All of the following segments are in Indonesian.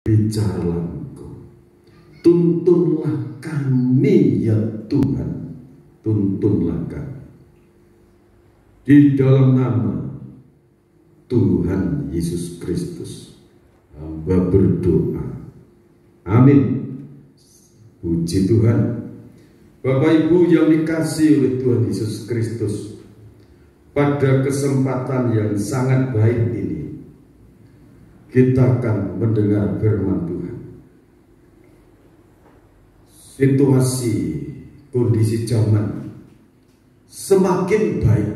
bicaralah Engkau, tuntunlah kami ya Tuhan, tuntunlah kami. Di dalam nama Tuhan Yesus Kristus hamba berdoa, amin. Puji Tuhan. Bapak Ibu yang dikasihi oleh Tuhan Yesus Kristus, pada kesempatan yang sangat baik ini kita akan mendengar firman Tuhan. Situasi kondisi zaman semakin baik,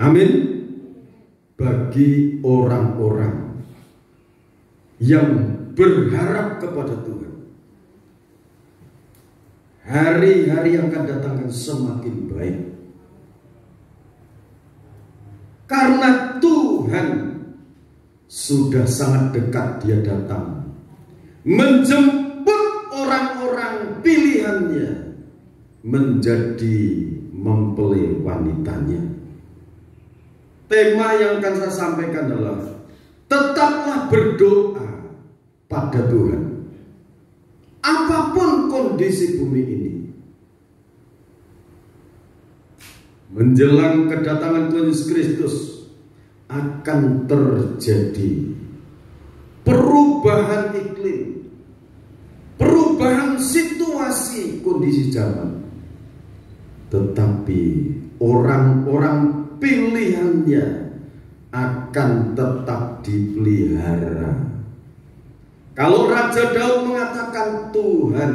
amin, bagi orang-orang yang berharap kepada Tuhan. Hari-hari yang akan datang akan semakin baik, karena Tuhan sudah sangat dekat. Dia datang menjemput orang-orang pilihannya menjadi mempelai wanitanya. Tema yang akan saya sampaikan adalah tetaplah berdoa pada Tuhan. Apapun kondisi bumi ini, menjelang kedatangan Tuhan Yesus Kristus akan terjadi perubahan iklim, perubahan situasi kondisi zaman. Tetapi orang-orang pilihannya akan tetap dipelihara. Kalau Raja Daud mengatakan Tuhan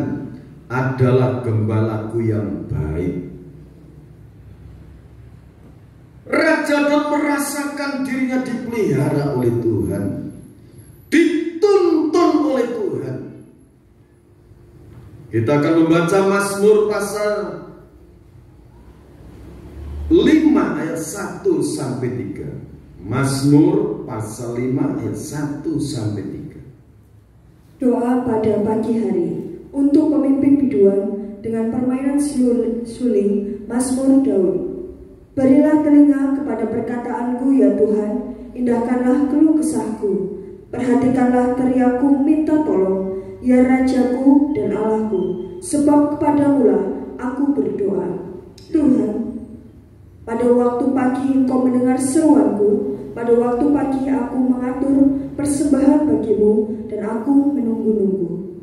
adalah gembalaku yang baik, Raja Daud merasakan dirinya dipelihara oleh Tuhan, dituntun oleh Tuhan. Kita akan membaca Mazmur pasal 5 ayat 1 sampai 3. Mazmur pasal 5 ayat 1 sampai 3. Doa pada pagi hari untuk pemimpin biduan dengan permainan suling, Mazmur Daud. Berilah telinga kepada perkataanku ya Tuhan, indahkanlah keluh kesahku. Perhatikanlah teriakku minta tolong, ya Rajaku dan Allahku, sebab kepadamulah aku berdoa. Tuhan, pada waktu pagi Engkau mendengar seruanku, pada waktu pagi aku mengatur persembahan bagimu dan aku menunggu-nunggu.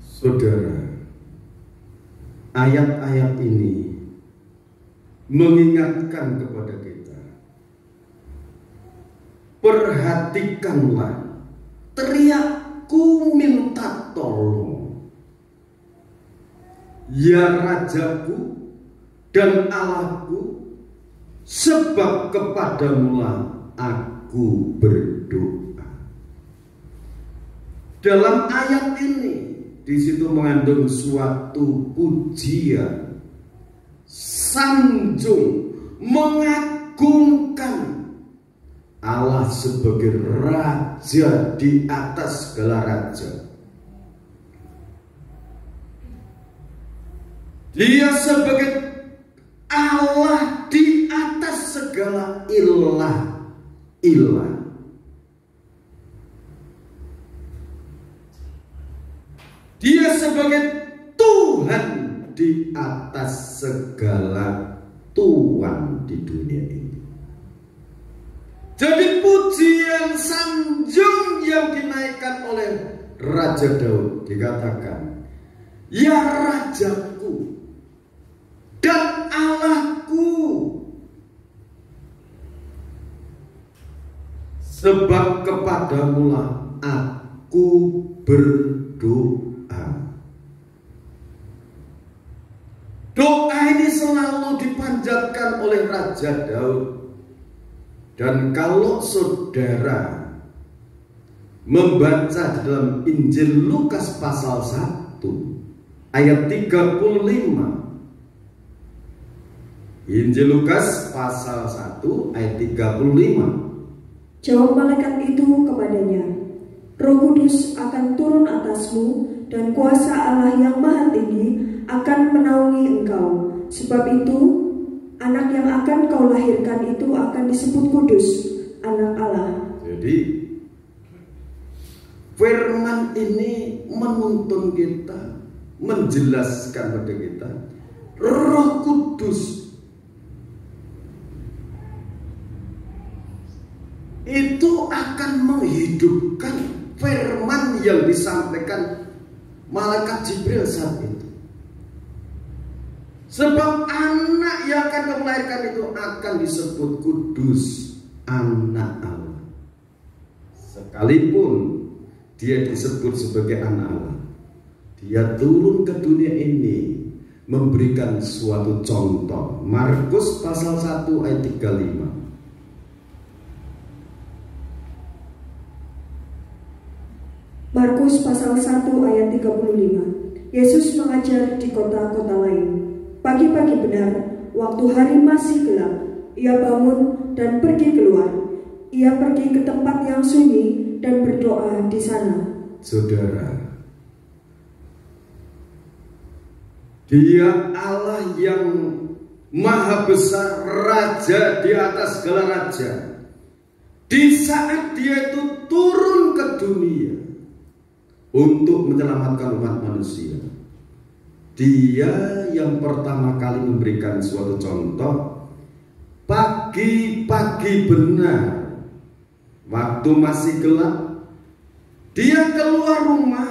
Saudara, ayat-ayat ini mengingatkan kepada kita, perhatikanlah teriakku minta tolong, ya Rajaku dan Allahku, sebab kepadamulah aku berdoa. Dalam ayat ini, di situ mengandung suatu pujian, sanjung, mengagungkan Allah sebagai Raja di atas segala raja. Dia sebagai Allah di atas segala ilah. Dia sebagai Tuhan di atas segala tuan di dunia ini. Jadi pujian sanjung yang dinaikkan oleh Raja Daud dikatakan, ya Rajaku dan Allahku, sebab kepadamulah aku berdoa. Doa ini selalu dipanjatkan oleh Raja Daud. Dan kalau saudara membaca di dalam Injil Lukas pasal 1 ayat 35, Injil Lukas pasal 1 ayat 35. Jawab malaikat itu kepadanya, Roh Kudus akan turun atasmu dan kuasa Allah yang maha tinggi akan menaungi engkau. Sebab itu anak yang akan kau lahirkan itu akan disebut kudus, anak Allah. Jadi Firman ini menuntun kita, menjelaskan pada kita, Roh Kudus itu akan menghidupkan firman yang disampaikan malaikat Jibril saat itu. Sebab anak yang akan kamu lahirkan itu akan disebut kudus, anak Allah. Sekalipun dia disebut sebagai anak Allah, dia turun ke dunia ini memberikan suatu contoh. Markus pasal 1 ayat 35. Markus pasal 1 ayat 35. Yesus mengajar di kota-kota lain. Pagi-pagi benar, waktu hari masih gelap, ia bangun dan pergi keluar. Ia pergi ke tempat yang sunyi dan berdoa di sana. Saudara, Dia Allah yang maha besar, raja di atas segala raja. Di saat dia itu turun ke dunia untuk menyelamatkan umat manusia, dia yang pertama kali memberikan suatu contoh. Pagi-pagi benar, waktu masih gelap, dia keluar rumah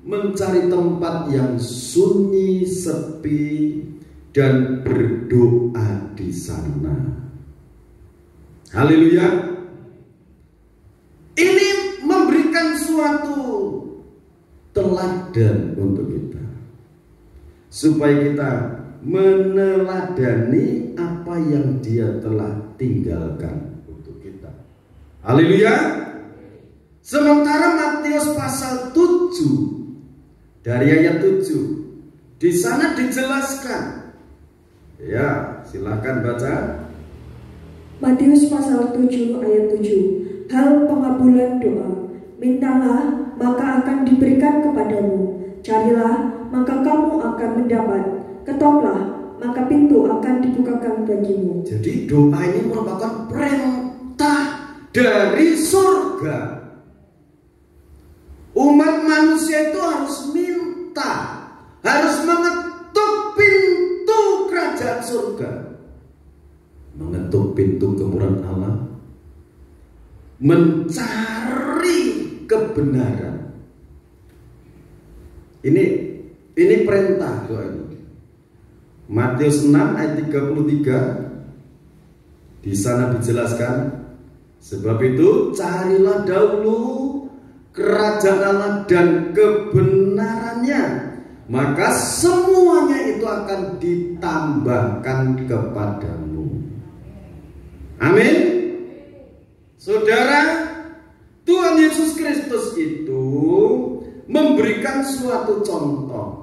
mencari tempat yang sunyi, sepi, dan berdoa di sana. Haleluya. Ini memberikan suatu teladan untuk kita, supaya kita meneladani apa yang dia telah tinggalkan untuk kita. Haleluya. Sementara Matius pasal 7 dari ayat 7, di sana dijelaskan. Ya, silakan baca. Matius pasal 7 ayat 7. Hal pengabulan doa. Mintalah, maka akan diberikan kepadamu. Carilah, maka kamu akan mendapat. Ketoklah, maka pintu akan dibukakan bagimu. Jadi doa ini merupakan perintah dari surga. Umat manusia itu harus minta, harus mengetuk pintu kerajaan surga, mengetuk pintu kemurahan Allah, mencari kebenaran. Ini perintah doa ini. Matius 6 ayat 33, di sana dijelaskan, sebab itu carilah dahulu kerajaan Allah dan kebenarannya, maka semuanya itu akan ditambahkan kepadamu. Amin. Saudara, Tuhan Yesus Kristus itu memberikan suatu contoh.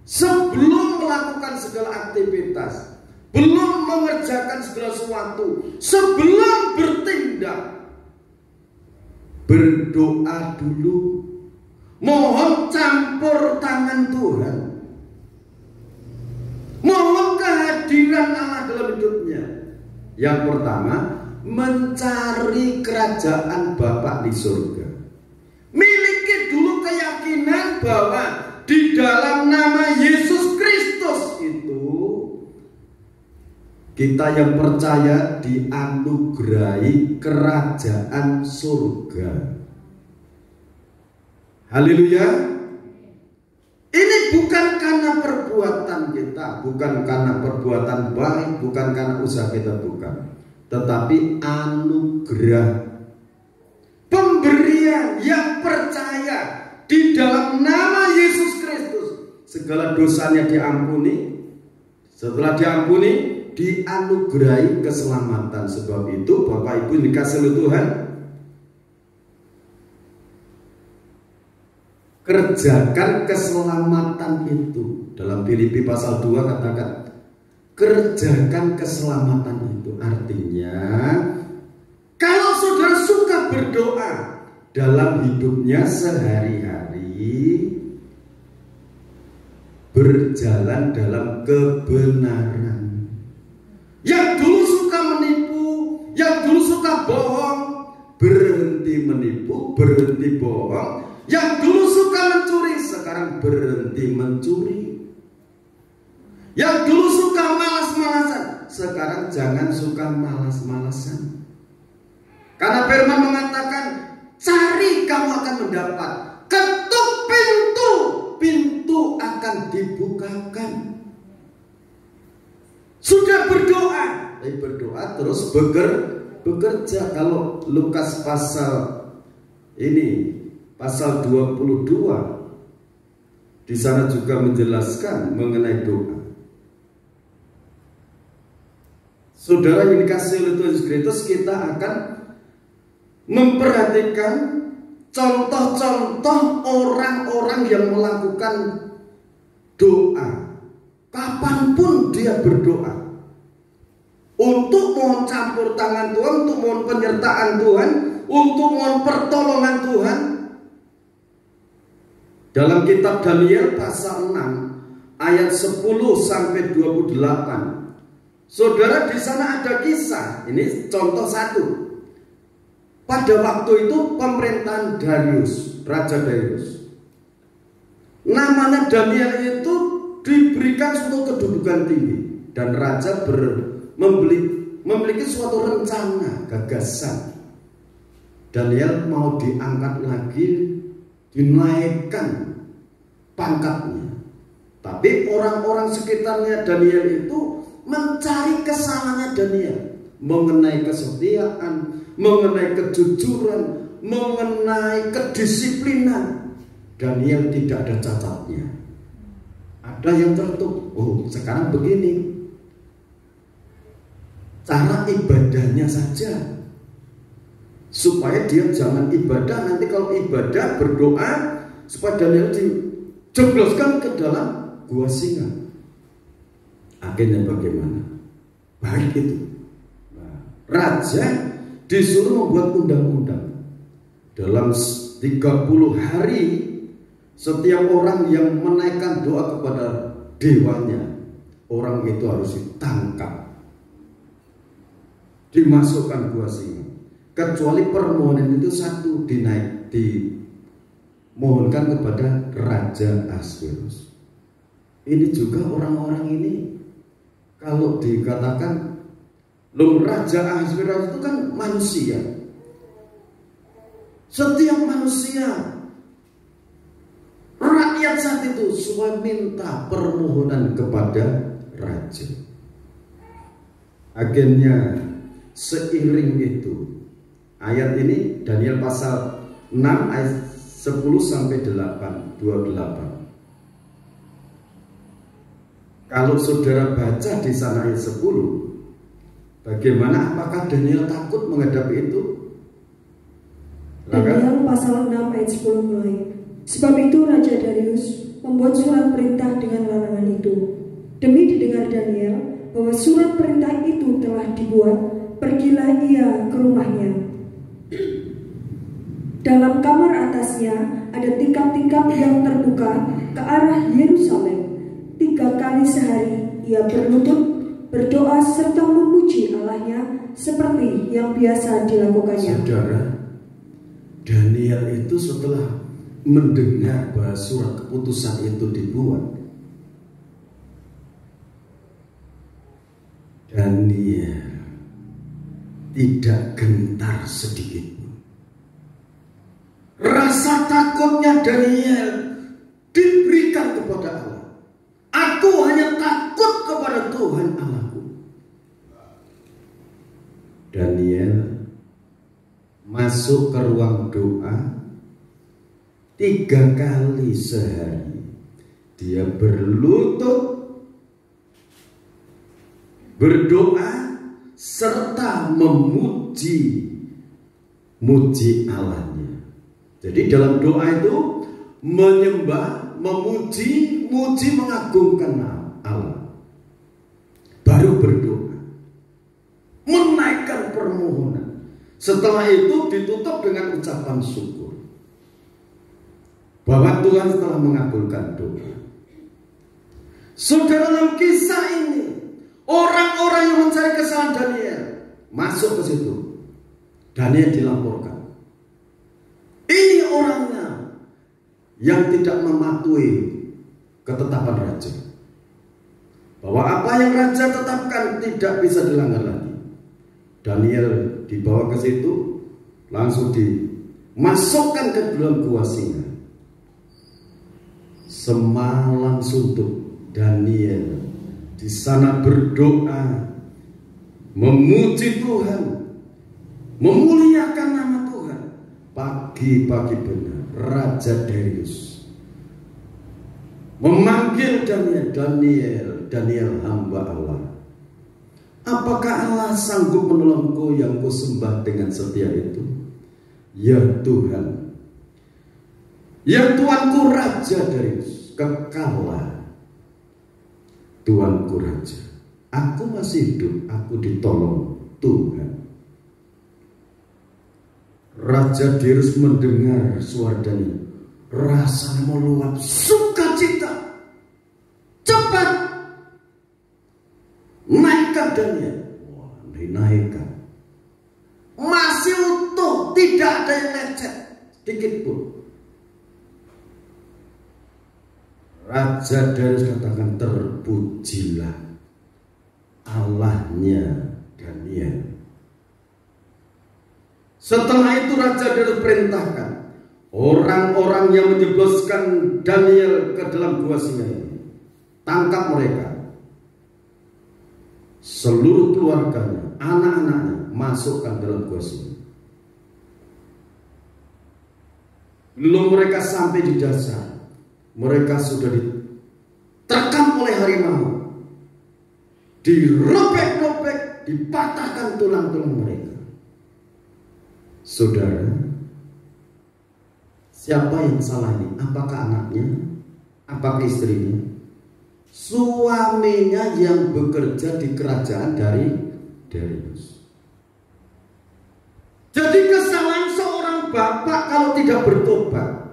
Sebelum melakukan segala aktivitas, belum mengerjakan segala sesuatu, sebelum bertindak, berdoa dulu, mohon campur tangan Tuhan, mohon kehadiran Allah dalam hidupnya. Yang pertama, mencari kerajaan Bapa di surga. Miliki dulu keyakinan bahwa di dalam nama Yesus Kristus itu kita yang percaya dianugerahi kerajaan surga. Haleluya. Ini bukan karena perbuatan kita, bukan karena perbuatan baik, bukan karena usaha kita, bukan. Tetapi anugerah, pemberian yang percaya di dalam nama Yesus Kristus, segala dosanya diampuni. Setelah diampuni, dianugerahi keselamatan. Sebab itu Bapak Ibu dikasih oleh Tuhan, kerjakan keselamatan itu. Dalam Filipi pasal 2 katakan, kerjakan keselamatan itu. Artinya, kalau saudara suka berdoa dalam hidupnya sehari-hari, berjalan dalam kebenaran. Yang dulu suka menipu, yang dulu suka bohong, berhenti menipu, berhenti bohong, Yang dulu suka mencuri, sekarang berhenti mencuri. Yang dulu suka malas-malasan, sekarang jangan suka malas-malasan. Karena firman mengatakan, cari kamu akan mendapat, ketuk pintu, pintu akan dibukakan. Sudah berdoa, terus bekerja. Kalau Lukas pasal ini, pasal 22, di sana juga menjelaskan mengenai doa. Saudara yang dikasih oleh Tuhan Yesus Kristus, kita akan memperhatikan contoh-contoh orang-orang yang melakukan doa. Kapanpun dia berdoa untuk mohon campur tangan Tuhan, untuk mohon penyertaan Tuhan, untuk mohon pertolongan Tuhan. Dalam kitab Daniel pasal 6 ayat 10 sampai 28. Saudara, di sana ada kisah. Ini contoh satu. Pada waktu itu pemerintahan Darius, Raja Darius. Namanya Daniel itu diberikan suatu kedudukan tinggi, dan raja memiliki suatu rencana, gagasan. Daniel mau diangkat lagi, dinaikkan pangkatnya. Tapi orang-orang sekitarnya Daniel itu mencari kesalahannya Daniel mengenai kesetiaan, mengenai kejujuran, mengenai kedisiplinan. Daniel tidak ada cacatnya. Ada yang tertutup. Oh, sekarang begini, cara ibadahnya saja, supaya dia jangan ibadah. Nanti kalau ibadah berdoa, supaya Daniel dijebloskan ke dalam gua singa. Akhirnya bagaimana? Baik itu. Raja disuruh membuat undang-undang. Dalam 30 hari, setiap orang yang menaikkan doa kepada dewanya, orang itu harus ditangkap, dimasukkan gua singa. Kecuali permohonan itu satu, dimohonkan kepada Raja Ahasverus. Ini juga orang-orang ini, kalau dikatakan, loh, Raja Ahasverus itu kan manusia. Setiap manusia, rakyat saat itu semua minta permohonan kepada raja. Akhirnya seiring itu, ayat ini Daniel pasal 6 ayat 10 sampai 28. Kalau saudara baca di sana ayat 10, bagaimana, apakah Daniel takut menghadapi itu? Daniel pasal 6 ayat 10 mulai. Sebab itu Raja Darius membuat surat perintah dengan larangan itu. Demi didengar Daniel bahwa surat perintah itu telah dibuat, pergilah ia ke rumahnya. Dalam kamar atasnya ada tingkap-tingkap yang terbuka ke arah Yerusalem. 3 kali sehari ia berlutut, berdoa serta memuji Allahnya seperti yang biasa dilakukannya. Saudara, Daniel itu setelah mendengar bahwa surat keputusan itu dibuat, Daniel tidak gentar sedikit pun. Rasa takutnya Daniel diberikan kepada Allah. Aku hanya takut kepada Tuhan Allahku. Daniel masuk ke ruang doa 3 kali sehari. Dia berlutut, berdoa, serta memuji Allahnya. Jadi dalam doa itu menyembah, memuji, mengagungkan Allah. Baru berdoa, menaikkan permohonan. Setelah itu ditutup dengan ucapan syukur bahwa Tuhan telah mengabulkan doa. Saudara, dalam kisah ini orang-orang yang mencari kesalahan Daniel masuk ke situ. Daniel dilaporkan. Ini orangnya yang tidak mematuhi ketetapan raja. Bahwa apa yang raja tetapkan tidak bisa dilanggar lagi. Daniel dibawa ke situ, langsung dimasukkan ke dalam gua singa. Semalam suntuk Daniel di sana berdoa, memuji Tuhan, memuliakan nama Tuhan. Pagi-pagi benar Raja Darius memanggil Daniel hamba Allah. Apakah Allah sanggup menolongku yang ku sembah dengan setia itu? Ya Tuhan, ya Tuanku Raja Darius, kekalah Tuanku Raja. Aku masih hidup, aku ditolong Tuhan. Raja Darius mendengar suara Daniel, rasanya meluap sukacita. Cepat naikkan Daniel. Wah, dinaikkan. Masih utuh, tidak ada yang lecet sedikit pun. Raja Darius katakan, terpujilah Allahnya Daniel. Setelah itu Raja Darius perintahkan orang-orang yang menjebloskan Daniel ke dalam gua singa ini, tangkap mereka. Seluruh keluarganya, anak-anaknya masukkan dalam gua singa. Belum mereka sampai di dasar, mereka sudah diterkam oleh harimau, dirobek-robek, dipatahkan tulang-tulang mereka. Saudara, siapa yang salah ini? Apakah anaknya? Apakah istrinya? Suaminya yang bekerja di kerajaan dari Darius. Jadi kesalahan seorang bapak kalau tidak bertobat,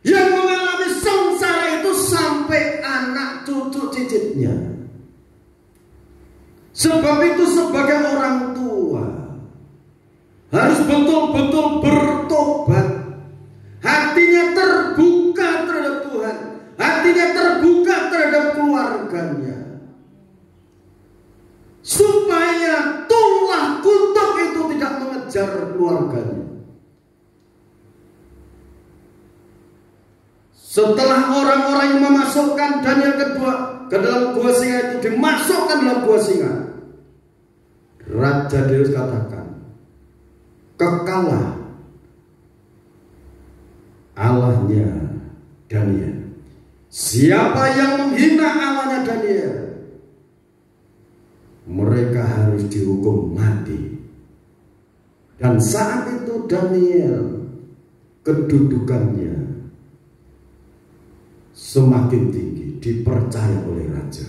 yang mengalami sengsara itu sampai anak cucu cicitnya. Sebab itu sebagai orang tua harus betul-betul bertobat. Hatinya terbuka terhadap Tuhan, hatinya terbuka terhadap keluarganya, supaya tulah kutuk itu tidak mengejar keluarganya. Setelah orang-orang yang memasukkan Daniel ke dalam gua singa itu dimasukkan dalam gua singa, Raja Darius katakan, kekalah Allahnya Daniel. Siapa yang menghina Allahnya Daniel, mereka harus dihukum mati. Dan saat itu Daniel kedudukannya semakin tinggi, dipercaya oleh raja.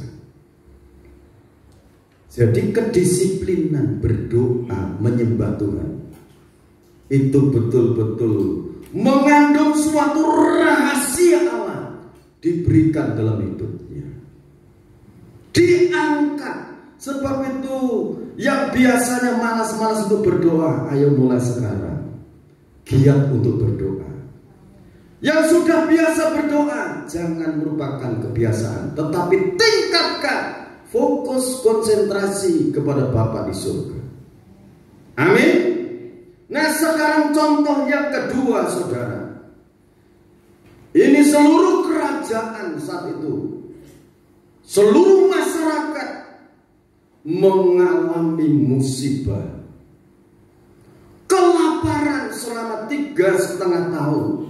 Jadi kedisiplinan berdoa menyembah Tuhan itu betul-betul mengandung suatu rahasia Allah diberikan dalam hidupnya. Diangkat. Sebab itu yang biasanya malas-malas untuk berdoa, ayo mulai sekarang giat untuk berdoa. Yang sudah biasa berdoa, jangan merupakan kebiasaan, tetapi tingkatkan fokus konsentrasi kepada Bapa di surga. Amin. Nah, sekarang contoh yang kedua, saudara. Ini seluruh kerajaan saat itu, seluruh masyarakat mengalami musibah, kelaparan selama 3,5 tahun,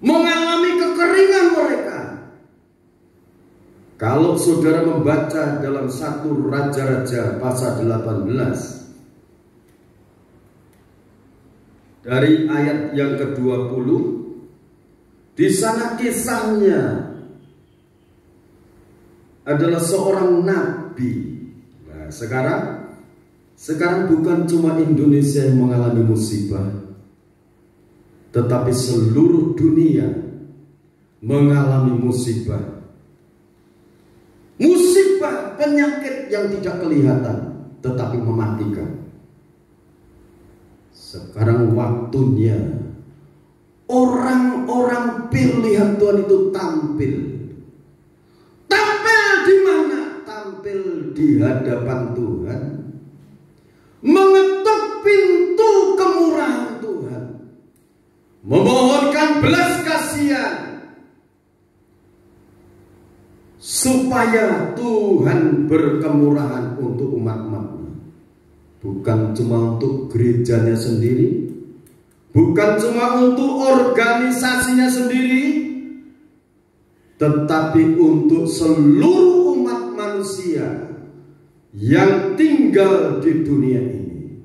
mengalami kekeringan mereka. Kalau saudara membaca dalam 1 Raja-Raja pasal 18 dari ayat yang ke-20, di sana kisahnya adalah seorang nabi. Nah, sekarang bukan cuma Indonesia yang mengalami musibah, tetapi seluruh dunia mengalami musibah. Musibah penyakit yang tidak kelihatan tetapi mematikan. Sekarang waktunya orang-orang pilihan Tuhan itu tampil. Tampil di mana? Tampil di hadapan Tuhan, mengetuk pintu kemurahan Tuhan, memohonkan belas kasihan supaya Tuhan berkemurahan untuk umat-umatnya. Bukan cuma untuk gerejanya sendiri, bukan cuma untuk organisasinya sendiri, tetapi untuk seluruh umat manusia yang tinggal di dunia ini,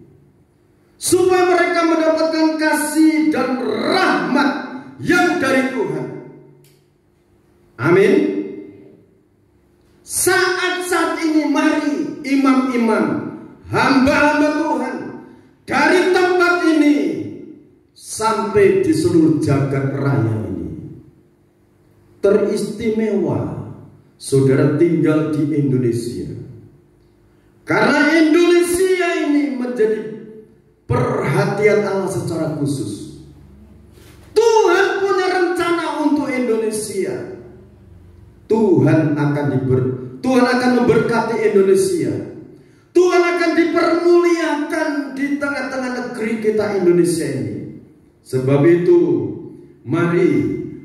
supaya mereka mendapatkan kasih dan rahmat yang dari Tuhan. Amin. Saat-saat ini mari imam-imam, hamba-hamba Tuhan dari tempat ini sampai di seluruh jagat raya ini, teristimewa saudara tinggal di Indonesia, karena Indonesia ini menjadi perhatian Allah secara khusus. Tuhan punya rencana untuk Indonesia. Tuhan akan memberkati Indonesia. Tuhan akan dipermuliakan di tengah-tengah negeri kita Indonesia ini. Sebab itu, mari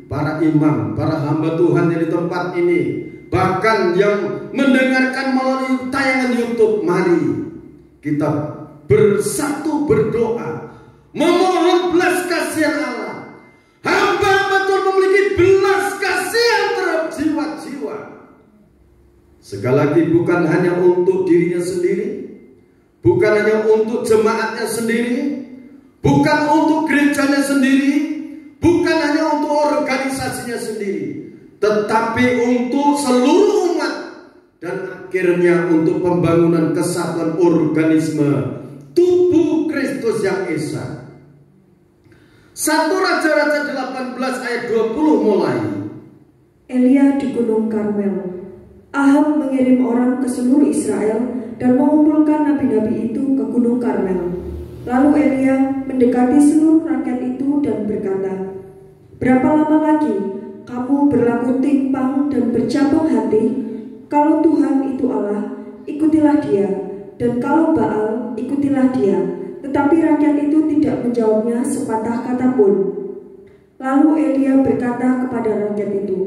para imam, para hamba Tuhan yang di tempat ini, bahkan yang mendengarkan melalui tayangan YouTube, mari kita bersatu berdoa, memohon belas kasihan Allah. Hamba-hamba Tuhan memiliki belas kasihan terhadap jiwa-jiwa. Sekali lagi, bukan hanya untuk dirinya sendiri, bukan hanya untuk jemaatnya sendiri, bukan untuk gerejanya sendiri, bukan hanya untuk organisasinya sendiri, tetapi untuk seluruh umat, dan akhirnya untuk pembangunan kesatuan organisme tubuh Kristus yang esa. 1 Raja-Raja 18 ayat 20 mulai. Elia di Gunung Karmel. Ahab mengirim orang ke seluruh Israel dan mengumpulkan nabi-nabi itu ke Gunung Karmel. Lalu Elia mendekati seluruh rakyat itu dan berkata, "Berapa lama lagi kamu berlaku timpang dan bercabang hati? Kalau Tuhan itu Allah, ikutilah dia, dan kalau Baal, ikutilah dia." Tetapi rakyat itu tidak menjawabnya sepatah kata pun. Lalu Elia berkata kepada rakyat itu,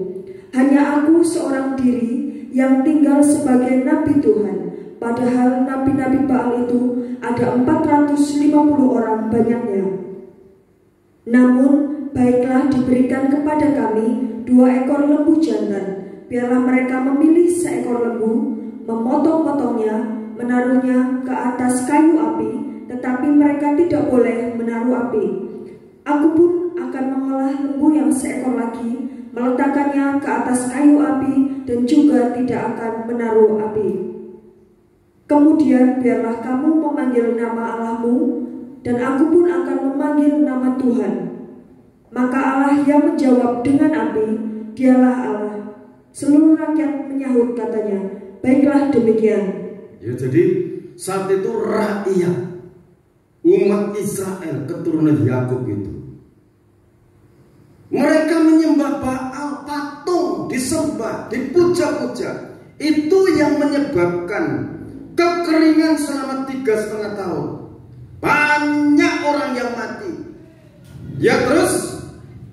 "Hanya aku seorang diri yang tinggal sebagai nabi Tuhan, padahal nabi-nabi Baal itu ada 450 orang banyaknya. Namun baiklah diberikan kepada kami 2 ekor lembu jantan. Biarlah mereka memilih seekor lembu, memotong-potongnya, menaruhnya ke atas kayu api, tetapi mereka tidak boleh menaruh api. Aku pun akan mengolah lembu yang seekor lagi, meletakkannya ke atas kayu api, dan juga tidak akan menaruh api. Kemudian biarlah kamu memanggil nama Allahmu, dan aku pun akan memanggil nama Tuhan. Maka Allah yang menjawab dengan api, dialah Allah." Seluruh rakyat menyahut katanya, "Baiklah demikian." Ya, jadi saat itu rakyat umat Israel keturunan Yakub itu, mereka menyembah Baal, patung disembah, dipuja-puja. Itu yang menyebabkan kekeringan selama 3,5 tahun. Banyak orang yang mati. Ya, terus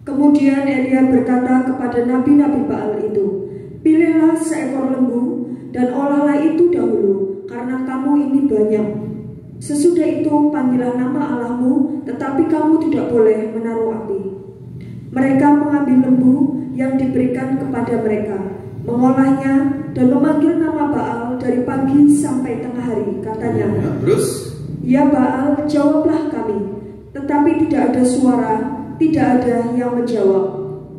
kemudian Elia berkata kepada nabi-nabi Baal itu, "Pilihlah seekor lembu dan olahlah itu dahulu, karena kamu ini banyak. Sesudah itu panggillah nama Allahmu, tetapi kamu tidak boleh menaruh api." Mereka mengambil lembu yang diberikan kepada mereka, mengolahnya dan memanggil nama Baal dari pagi sampai tengah hari. Katanya, ya, terus, "Ya Baal, jawablah kami." Tetapi tidak ada suara, tidak ada yang menjawab.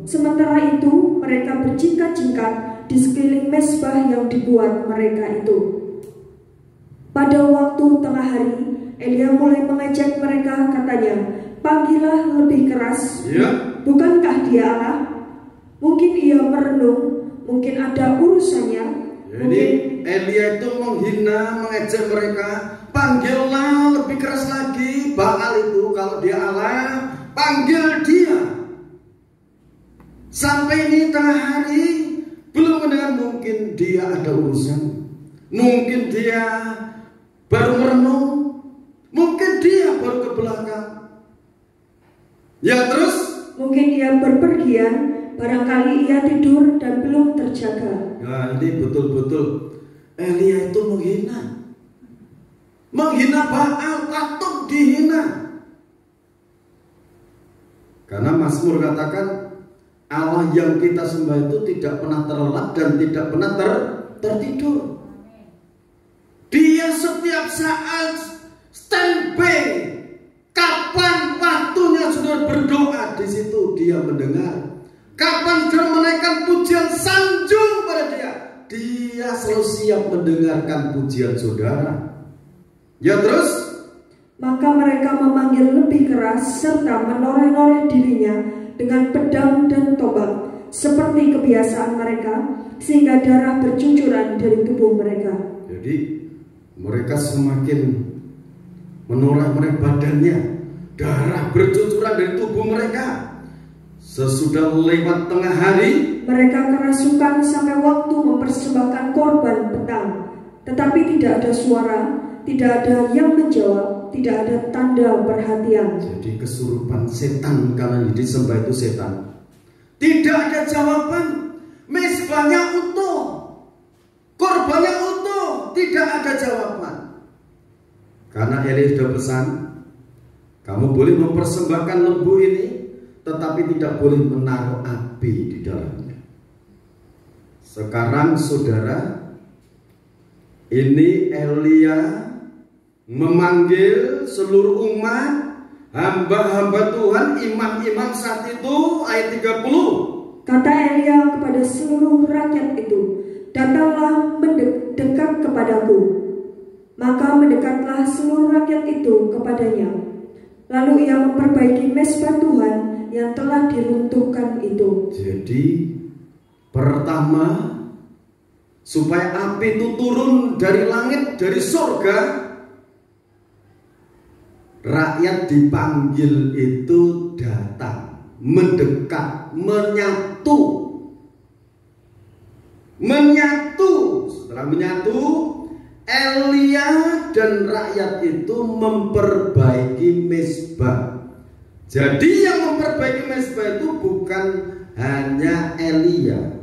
Sementara itu mereka berjingkat-jingkat di sekeliling mezbah yang dibuat mereka itu. Pada waktu tengah hari, Elia mulai mengejek mereka, katanya, "Panggillah lebih keras. ya, Bukankah dia Allah? Mungkin ia merenung, mungkin ada urusannya." Jadi Elia itu menghina, mengejek mereka. Panggillah lebih keras lagi Baal itu, kalau dia Allah, panggil dia. Sampai ini tengah hari belum mendengar, mungkin dia ada urusan, mungkin dia baru merenung, mungkin dia baru ke belakang. Ya terus? Mungkin ia berpergian, barangkali ia tidur dan belum terjaga. Nah ini betul-betul Elia itu menghina Baal, patut dihina. Karena Mazmur katakan Allah yang kita sembah itu tidak pernah terlelap dan tidak pernah tertidur. Dia setiap saat standby. Kapan waktunya sudah berdoa, di situ dia mendengar. Kapan dia menaikkan pujian sanjung pada dia selalu siap mendengarkan pujian saudara. Ya terus? Maka mereka memanggil lebih keras serta menoreh-noreh dirinya dengan pedang dan tombak seperti kebiasaan mereka, sehingga darah bercucuran dari tubuh mereka. Jadi mereka semakin menoreh badannya, darah bercucuran dari tubuh mereka. Sesudah lewat tengah hari, mereka kerasukan sampai waktu mempersembahkan korban petang, tetapi tidak ada suara, tidak ada yang menjawab, tidak ada tanda perhatian. Jadi kesurupan setan, karena disembah itu setan. Tidak ada jawaban. Mezbahnya utuh, korbannya utuh, tidak ada jawaban. Karena Eli sudah pesan, kamu boleh mempersembahkan lembu ini, tetapi tidak boleh menaruh api di dalamnya. Sekarang saudara, ini Elia memanggil seluruh umat, hamba-hamba Tuhan, imam-imam saat itu, ayat 30. Kata Elia kepada seluruh rakyat itu, datanglah mendekat kepadaku. Maka mendekatlah seluruh rakyat itu kepadanya. Lalu ia memperbaiki mezbah Tuhan yang telah diruntuhkan itu. Jadi pertama, supaya api itu turun dari langit, dari surga, rakyat dipanggil itu datang, mendekat, menyatu. Setelah menyatu, Elia dan rakyat itu memperbaiki mezbah. Jadi yang memperbaiki mezbah itu bukan hanya Elia,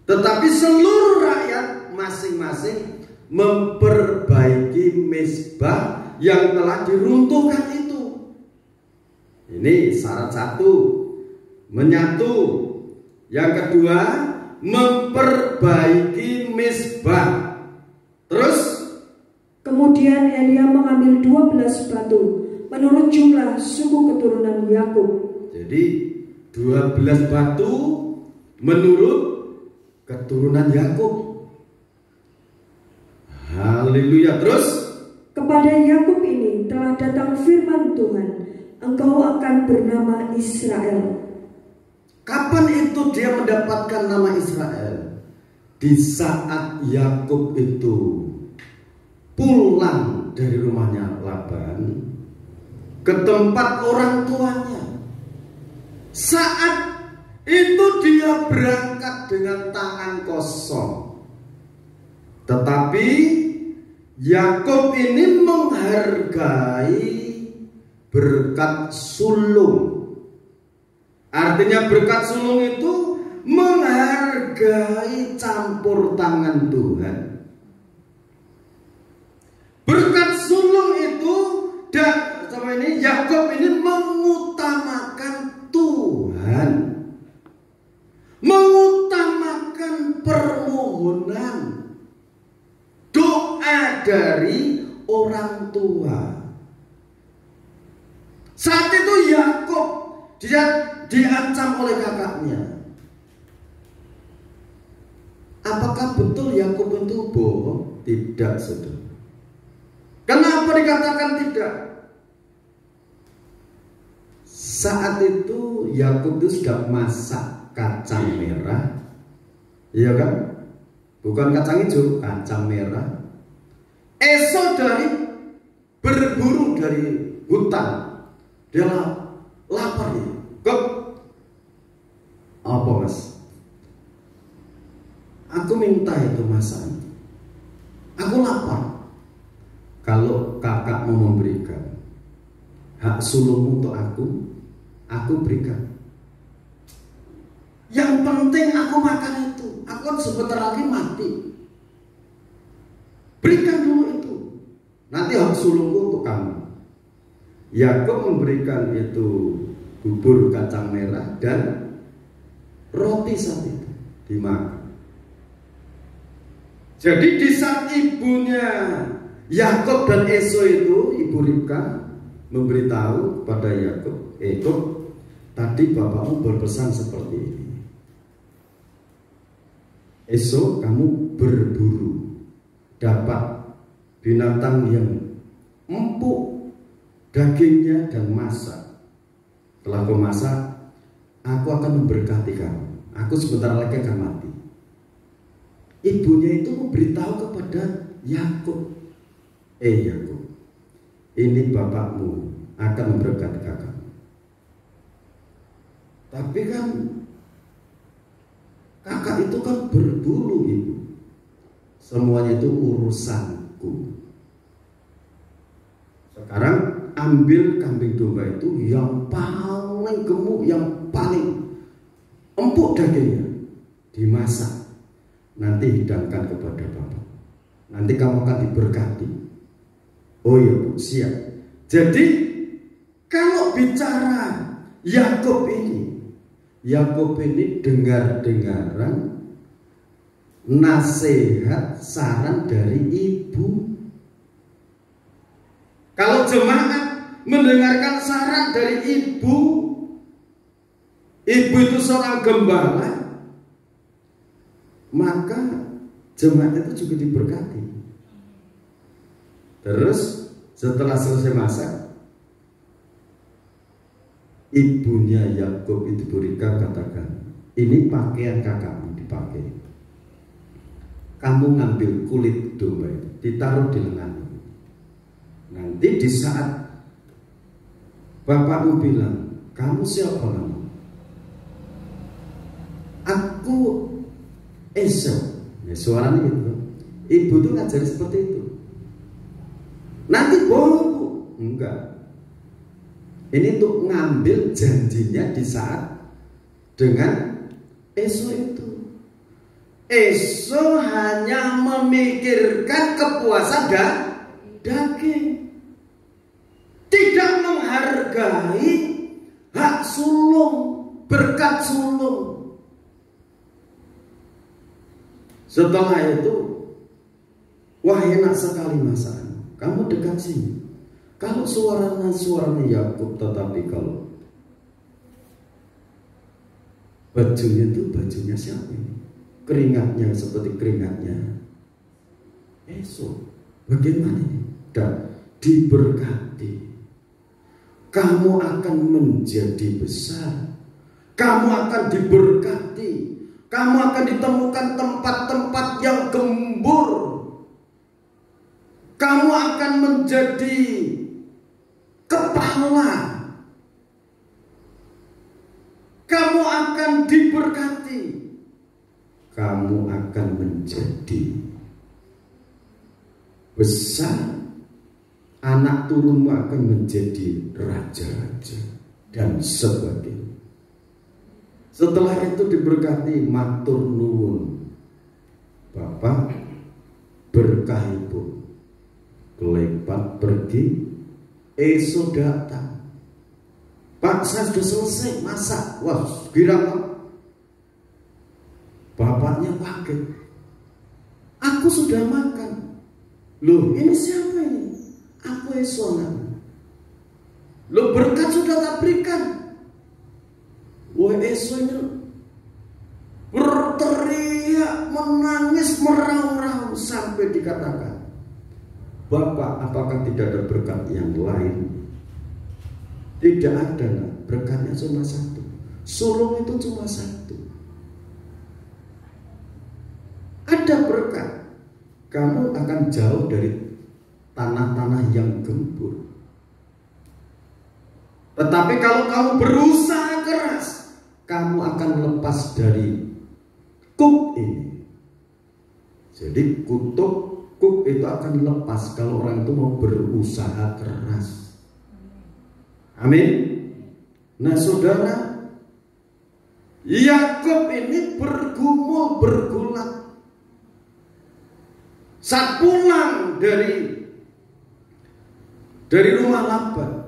tetapi seluruh rakyat masing-masing memperbaiki mezbah yang telah diruntuhkan itu. Ini syarat satu, menyatu. Yang kedua, memperbaiki mezbah. Terus kemudian Elia mengambil 12 batu menurut jumlah suku keturunan Yakub. Jadi 12 batu menurut keturunan Yakub. Haleluya. Terus kepada Yakub ini telah datang firman Tuhan, engkau akan bernama Israel. Kapan itu dia mendapatkan nama Israel? Di saat Yakub itu pulang dari rumahnya Laban ke tempat orang tuanya. Saat itu dia berangkat dengan tangan kosong. Tetapi Yakub ini menghargai berkat sulung. Artinya berkat sulung itu menghargai campur tangan Tuhan. Berkat sulung itu dan sama ini Yakub ini mengutamakan Tuhan, mengutamakan permohonan, doa dari orang tua. Saat itu Yakub dia diancam oleh kakaknya. Apakah betul Yakub itu bohong? Tidak, saudara. Kenapa dikatakan tidak? Saat itu Yakub itu sudah masak kacang merah, iya kan? Bukan kacang hijau, kacang merah. Esok dari berburu dari hutan, dia lapar ya. Apa mas? Aku minta itu masakan. Aku lapar. Kalau kakak mau memberikan hak sulung untuk aku berikan. Yang penting aku makan itu. Aku kan sebentar lagi mati. Berikan dulu itu. Nanti hak sulungku untuk kamu. Yakub memberikan itu bubur kacang merah dan roti saat itu dimakan. Jadi di saat ibunya Yakub dan Esau itu, ibu Ribka memberitahu kepada Yakub, tadi bapakmu berpesan seperti ini. Esok kamu berburu, dapat binatang yang empuk dagingnya dan masak. Setelah kau masak, aku akan memberkati kamu. Aku sebentar lagi akan mati. Ibunya itu memberitahu kepada Yakub, Yakub, ini bapakmu akan memberkati kakakmu. Tapi kan kakak itu kan berbulu ibu. Semuanya itu urusanku. Sekarang ambil kambing domba itu yang paling gemuk, yang paling empuk dagingnya, dimasak. Nanti hidangkan kepada bapak. Nanti kamu akan diberkati. Oh iya bu, siap. Jadi kalau bicara Yakub ini dengar-dengaran nasihat saran dari ibu. Kalau jemaat mendengarkan saran dari ibu itu seorang gembala, maka jemaat itu juga diberkati. Terus setelah selesai masak, ibunya Yakub itu berikan, katakan, ini pakaian kakakmu dipakai. Kamu ngambil kulit domba itu, ditaruh di lenganmu. Nanti di saat bapakmu bilang, kamu siapa kamu? Aku Esau. Ya, suaranya itu. Ibu tuh ngajari seperti itu. Nanti bohong, enggak. Ini untuk ngambil janjinya di saat dengan Esau itu. Esau hanya memikirkan kepuasan daging, tidak menghargai hak sulung, berkat sulung. Setelah itu, wah enak sekali masakan. Kamu dekat sini. Kalau suaranya Yakub, tetapi kalau bajunya itu bajunya siapa ini? Keringatnya seperti keringatnya Esau. Bagaimana ini? Dan diberkati. Kamu akan menjadi besar. Kamu akan diberkati. Kamu akan ditemukan tempat-tempat yang gembur. Kamu akan menjadi kepala. Kamu akan diberkati. Kamu akan menjadi besar. Anak turunmu akan menjadi raja-raja dan sebagainya. Setelah itu diberkati, matur nuwun Bapak, berkah ibu. Kelepat pergi, Esau datang. Pak, saya sudah selesai masak. Wah, girang. Bapaknya kaget. Aku sudah makan. Loh, ini siapa ini? Aku Esau. Loh, berkat sudah tak berikan. Wah, Esau ini berteriak, menangis, meraung-raung sampai dikatakan, Bapak, apakah tidak ada berkat yang lain? Tidak ada, nah. Berkatnya cuma satu. Sulung itu cuma satu. Ada berkat. Kamu akan jauh dari tanah-tanah yang gembur. Tetapi kalau kamu berusaha keras, kamu akan lepas lepas dari kuk ini. Jadi kuk itu akan lepas kalau orang itu mau berusaha keras. Amin. Nah saudara, Yakub ini bergumul bergulat saat pulang dari rumah Laban.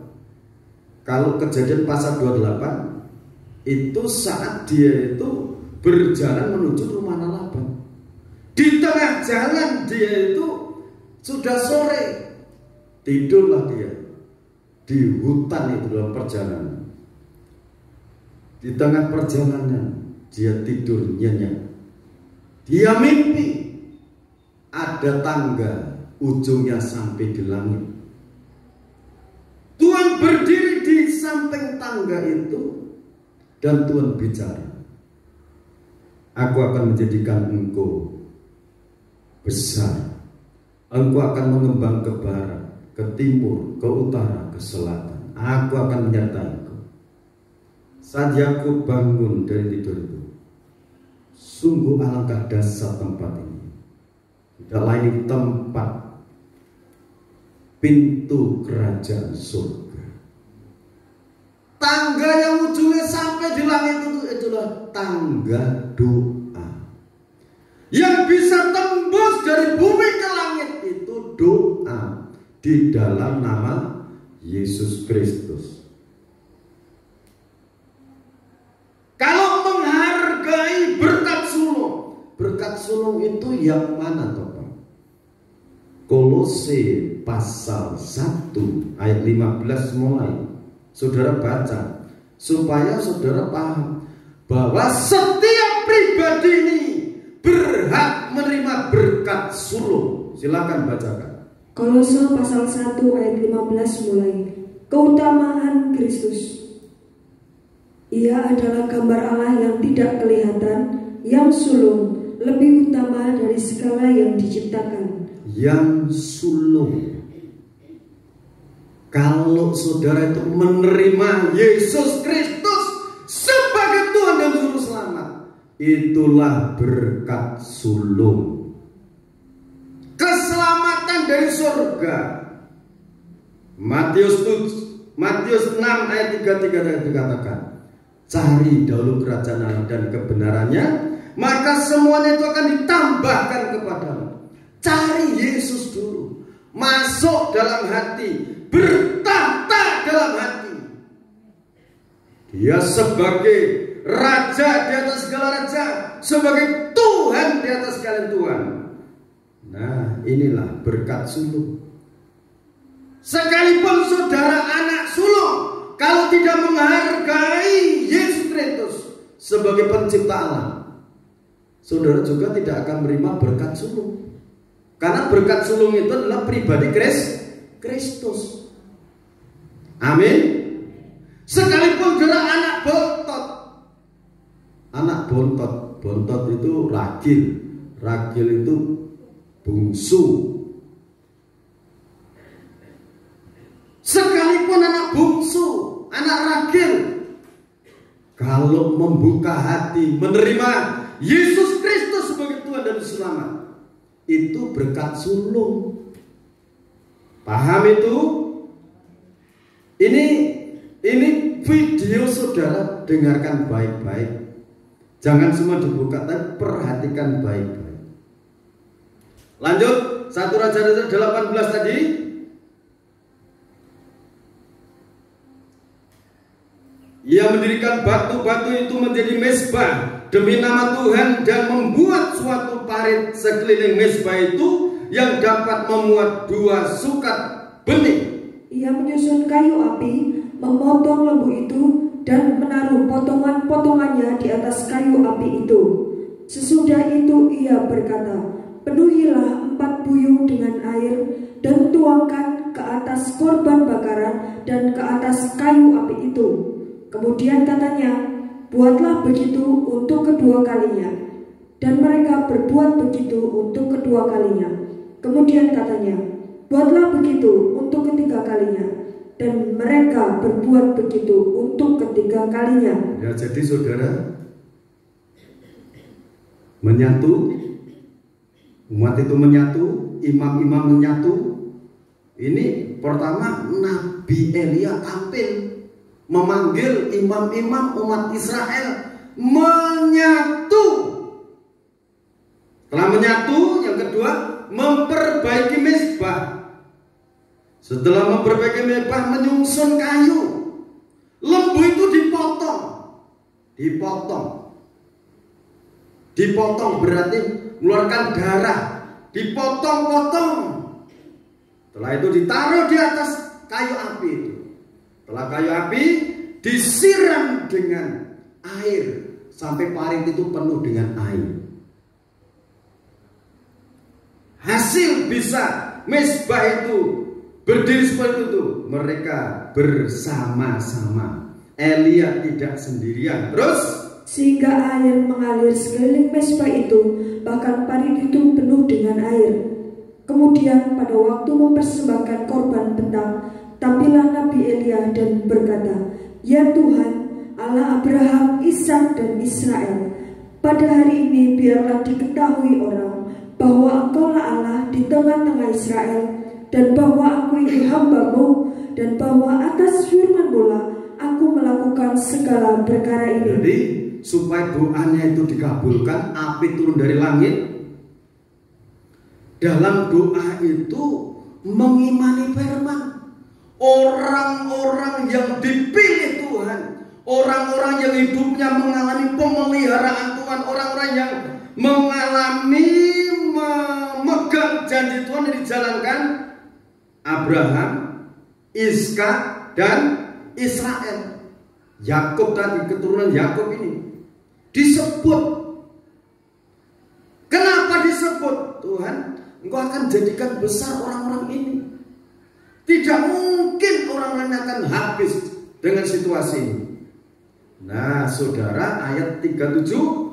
Kalau Kejadian pasal 28 itu saat dia itu berjalan menuju rumah Laban. Di tengah jalan dia itu sudah sore, tidurlah dia di hutan itu dalam perjalanan. Di tengah perjalanan dia tidur nyenyak. Dia mimpi ada tangga ujungnya sampai di langit. Tuhan berdiri di samping tangga itu dan Tuhan bicara, aku akan menjadikan engkau besar. Engkau akan mengembang ke barat, ke timur, ke utara, ke selatan. Aku akan menyertai engkau. Saat Yakub bangun dari tidur itu, sungguh alangkah dahsyat tempat ini. Tidak lain tempat pintu kerajaan surga. Tangga yang ujungnya sampai di langit itu itulah tangga doa. Yang bisa tembus dari bumi ke langit itu doa di dalam nama Yesus Kristus. Kalau menghargai berkat sulung itu yang mana toh? Kolose pasal 1 ayat 15 mulai. Saudara baca supaya saudara paham bahwa setiap pribadi ini berhak menerima berkat sulung. Silakan bacakan. Kolose pasal 1 ayat 15 mulai. Keutamaan Kristus. Ia adalah gambar Allah yang tidak kelihatan, yang sulung, lebih utama dari segala yang diciptakan. Yang sulung. Kalau saudara itu menerima Yesus Kristus sebagai Tuhan dan Juru Selamat, itulah berkat sulung. Keselamatan dari surga. Matius 6 ayat 33 dikatakan, cari dahulu kerajaan Allah dan kebenarannya, maka semuanya itu akan ditambahkan kepadamu. Cari Yesus dulu, masuk dalam hati, bertahta dalam hati. Dia sebagai raja di atas segala raja, sebagai Tuhan di atas segala Tuhan. Nah, inilah berkat sulung. Sekalipun saudara anak sulung, kalau tidak menghargai Yesus Kristus sebagai pencipta Allah, saudara juga tidak akan menerima berkat sulung. Karena berkat sulung itu adalah pribadi Kristus. Amin. Sekalipun saudara anak bontot itu ragil itu bungsu. Sekalipun anak bungsu, anak ragil, kalau membuka hati menerima Yesus Kristus sebagai Tuhan dan Selamat, itu berkat sulung. Paham itu? Ini video saudara dengarkan baik-baik. Jangan semua dibuka, tapi perhatikan baik-baik. Lanjut, 1 Raja-Raja 18 tadi. Ia mendirikan batu-batu itu menjadi mezbah demi nama Tuhan dan membuat suatu parit sekeliling mezbah itu yang dapat memuat 2 sukat benih. Ia menyusun kayu api, memotong lembu itu dan menaruh potongan-potongannya di atas kayu api itu. Sesudah itu ia berkata, penuhilah 4 buyung dengan air dan tuangkan ke atas korban bakaran dan ke atas kayu api itu. Kemudian katanya, buatlah begitu untuk kedua kalinya. Dan mereka berbuat begitu untuk kedua kalinya. Kemudian katanya, buatlah begitu untuk ketiga kalinya. Dan mereka berbuat begitu untuk ketiga kalinya. Ya, jadi saudara, menyatu, umat itu menyatu, imam-imam menyatu. Ini pertama Nabi Elia tampil memanggil imam-imam umat Israel menyatu. Setelah menyatu, yang kedua memperbaiki mezbah. Setelah memperbaiki mezbah, menyusun kayu. Lembu itu dipotong berarti mengeluarkan darah, dipotong-potong. Setelah itu ditaruh di atas kayu api itu. Setelah kayu api disiram dengan air sampai parit itu penuh dengan air. Hasil bisa mezbah itu berdiri seperti itu. Mereka bersama-sama. Elia tidak sendirian. Terus sehingga air mengalir sekeliling mezbah itu, bahkan parit itu penuh dengan air. Kemudian pada waktu mempersembahkan korban petang, tampillah Nabi Elia dan berkata, "Ya Tuhan, Allah Abraham, Ishak dan Israel, pada hari ini biarlah diketahui orang bahwa Engkaulah Allah di tengah-tengah Israel, dan bahwa aku ini hamba-Mu, dan bahwa atas firman-Mu lah aku melakukan segala perkara ini." Jadi supaya doanya itu dikabulkan, api turun dari langit. Dalam doa itu mengimani firman. Orang-orang yang dipilih Tuhan, orang-orang yang hidupnya mengalami pemeliharaan Tuhan, orang-orang yang mengalami memegang janji Tuhan yang dijalankan, Abraham, Ishak dan Israel. Yakub tadi, keturunan Yakub ini disebut. Kenapa disebut? Tuhan, Engkau akan jadikan besar orang-orang ini. Tidak mungkin orang-orang akan habis dengan situasi ini. Nah, saudara, ayat 37.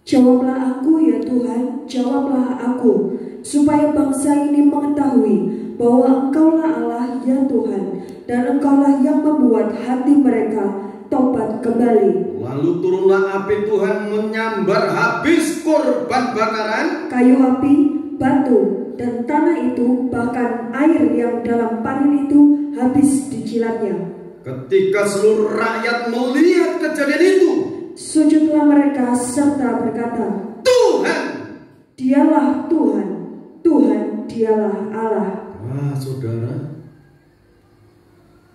"Jawablah aku ya Tuhan, jawablah aku, supaya bangsa ini mengetahui bahwa Engkaulah Allah ya Tuhan, dan Engkaulah yang membuat hati mereka tobat kembali." Lalu turunlah api Tuhan menyambar habis korban bakaran, kayu api, batu, dan tanah itu, bahkan air yang dalam parit itu habis dijilatnya. Ketika seluruh rakyat melihat kejadian itu, sujudlah mereka serta berkata, "Tuhan, dialah Tuhan, Tuhan dialah Allah." Wah, saudara,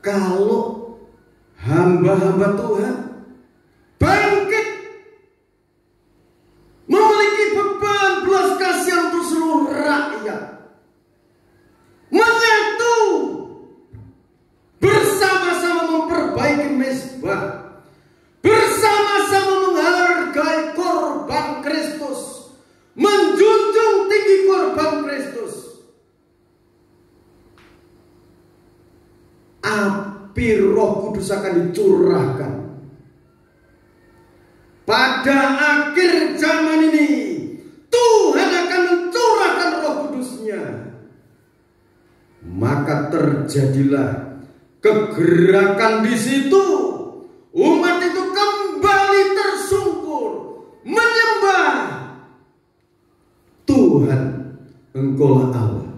kalau hamba-hamba Tuhan bangkit memiliki beban belas kasihan untuk seluruh rakyat, menyatu bersama-sama memperbaiki mezbah, bersama-sama menghargai korban Kristus, menjunjung tinggi korban Kristus, api Roh Kudus akan dicurahkan. Pada akhir zaman ini Tuhan akan mencurahkan Roh Kudus-Nya. Maka terjadilah kegerakan di situ. Umat itu kembali tersungkur menyembah Tuhan. Engkaulah Allah,